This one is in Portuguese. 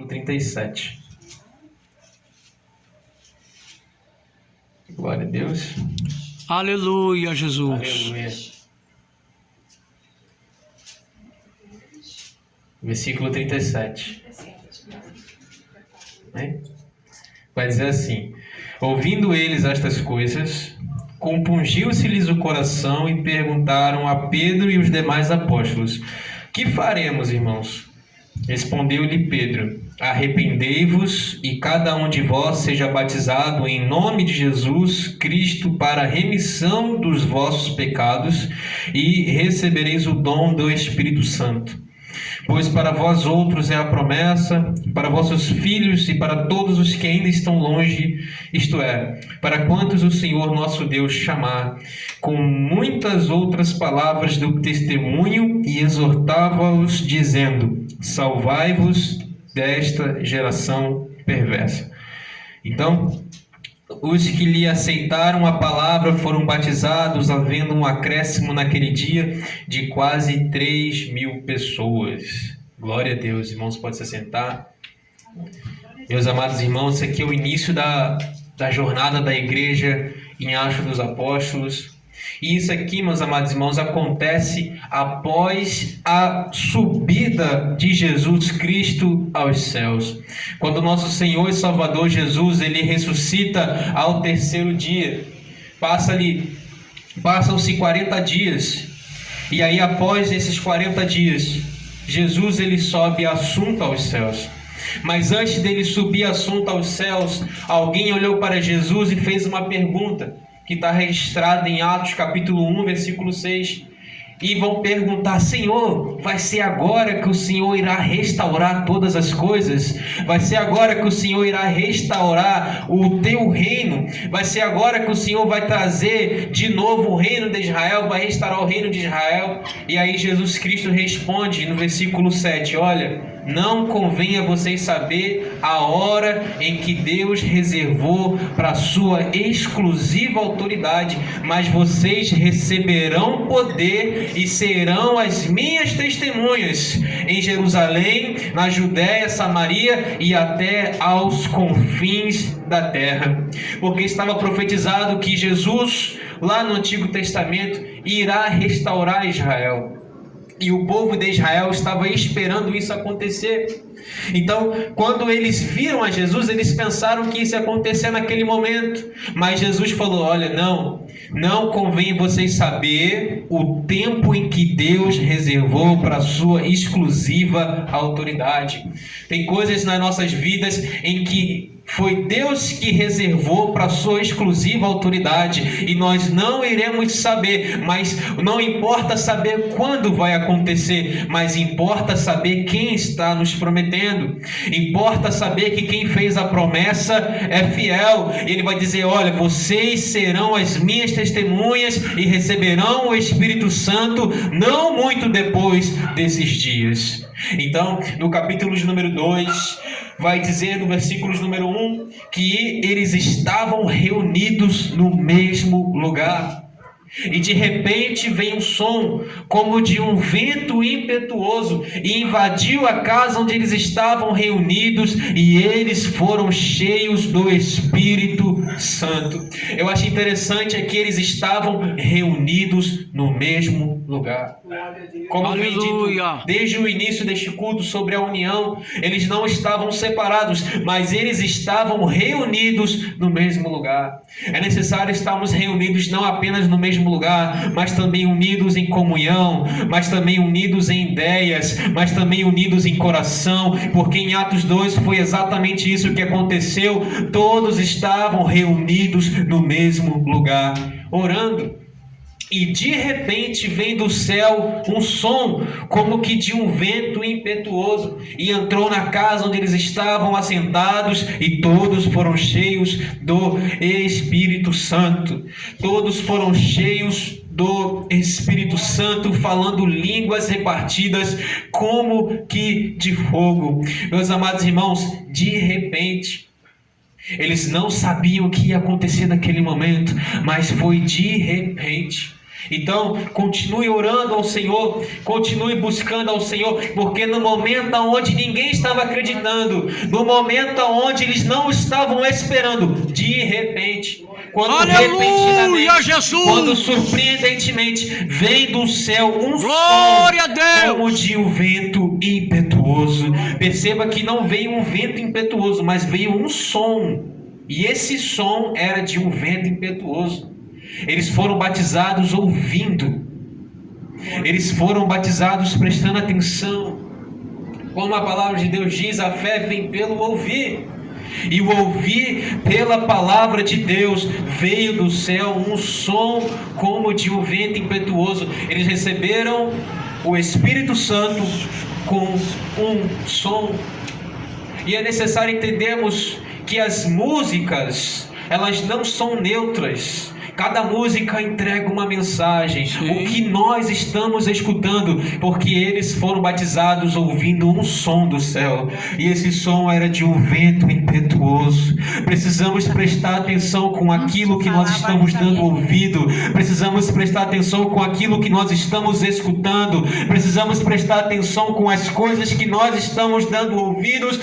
37. Glória a Deus. Aleluia, Jesus. Aleluia. Versículo 37. Vai dizer assim: ouvindo eles estas coisas, compungiu-se-lhes o coração e perguntaram a Pedro e os demais apóstolos: que faremos, irmãos? Respondeu-lhe Pedro: arrependei-vos e cada um de vós seja batizado em nome de Jesus Cristo para a remissão dos vossos pecados e recebereis o dom do Espírito Santo. Pois para vós outros é a promessa, para vossos filhos e para todos os que ainda estão longe, isto é, para quantos o Senhor nosso Deus chamar. Com muitas outras palavras deu testemunho e exortava-os, dizendo: salvai-vos desta geração perversa. Então, os que lhe aceitaram a palavra foram batizados, havendo um acréscimo naquele dia de quase 3.000 pessoas. Glória a Deus. Irmãos, pode se sentar. Meus amados irmãos, esse aqui é o início da jornada da igreja em Atos dos Apóstolos. E isso aqui, meus amados irmãos, acontece após a subida de Jesus Cristo aos céus. Quando nosso Senhor e Salvador Jesus, ele ressuscita ao terceiro dia. Passam-se 40 dias. E aí, após esses 40 dias, Jesus ele sobe assunto aos céus. Mas antes dele subir assunto aos céus, alguém olhou para Jesus e fez uma pergunta, que está registrada em Atos capítulo 1, versículo 6. E vão perguntar: Senhor, vai ser agora que o Senhor irá restaurar todas as coisas? Vai ser agora que o Senhor irá restaurar o teu reino? Vai ser agora que o Senhor vai trazer de novo o reino de Israel? Vai restaurar o reino de Israel? E aí Jesus Cristo responde no versículo 7, olha: não convém a vocês saber a hora em que Deus reservou para a sua exclusiva autoridade, mas vocês receberão poder e serão as minhas testemunhas em Jerusalém, na Judéia, Samaria e até aos confins da terra. Porque estava profetizado que Jesus, lá no Antigo Testamento, irá restaurar Israel. E o povo de Israel estava esperando isso acontecer. Então, quando eles viram a Jesus, eles pensaram que isso ia acontecer naquele momento. Mas Jesus falou: olha, não convém vocês saber o tempo em que Deus reservou para a sua exclusiva autoridade. Tem coisas nas nossas vidas em que foi Deus que reservou para a sua exclusiva autoridade e nós não iremos saber, mas não importa saber quando vai acontecer, mas importa saber quem está nos prometendo. Importa saber que quem fez a promessa é fiel. Ele vai dizer: olha, vocês serão as minhas testemunhas e receberão o Espírito Santo não muito depois desses dias. Então, no capítulo de número 2, vai dizer no versículo de número 1 que eles estavam reunidos no mesmo lugar. E de repente vem um som como de um vento impetuoso e invadiu a casa onde eles estavam reunidos, e eles foram cheios do Espírito Santo. Eu acho interessante é que eles estavam reunidos no mesmo lugar. Como foi dito desde o início deste culto sobre a união, eles não estavam separados, mas eles estavam reunidos no mesmo lugar. É necessário estarmos reunidos não apenas no mesmo lugar, mas também unidos em comunhão, mas também unidos em ideias, mas também unidos em coração, porque em Atos 2 foi exatamente isso que aconteceu. Todos estavam reunidos no mesmo lugar, orando. E de repente vem do céu um som como que de um vento impetuoso, e entrou na casa onde eles estavam assentados, e todos foram cheios do Espírito Santo. Todos foram cheios do Espírito Santo, falando línguas repartidas como que de fogo. Meus amados irmãos, de repente, eles não sabiam o que ia acontecer naquele momento, mas foi de repente. Então, continue orando ao Senhor, continue buscando ao Senhor, porque no momento onde ninguém estava acreditando, no momento onde eles não estavam esperando, de repente, Aleluia, Jesus! quando surpreendentemente vem do céu um Glória som a Deus! como de um vento impetuoso. Perceba que não veio um vento impetuoso, mas veio um som, e esse som era de um vento impetuoso. Eles foram batizados ouvindo. Eles foram batizados prestando atenção. Como a palavra de Deus diz, a fé vem pelo ouvir. E o ouvir pela palavra de Deus veio do céu um som como de um vento impetuoso. Eles receberam o Espírito Santo com um som. E é necessário entendermos que as músicas, elas não são neutras. Cada música entrega uma mensagem. Sim. O que nós estamos escutando, porque eles foram batizados ouvindo um som do céu, e esse som era de um vento impetuoso. Precisamos prestar atenção com aquilo que nós estamos dando ouvido. Precisamos prestar atenção com aquilo que nós estamos escutando. Precisamos prestar atenção com as coisas que nós estamos dando ouvidos.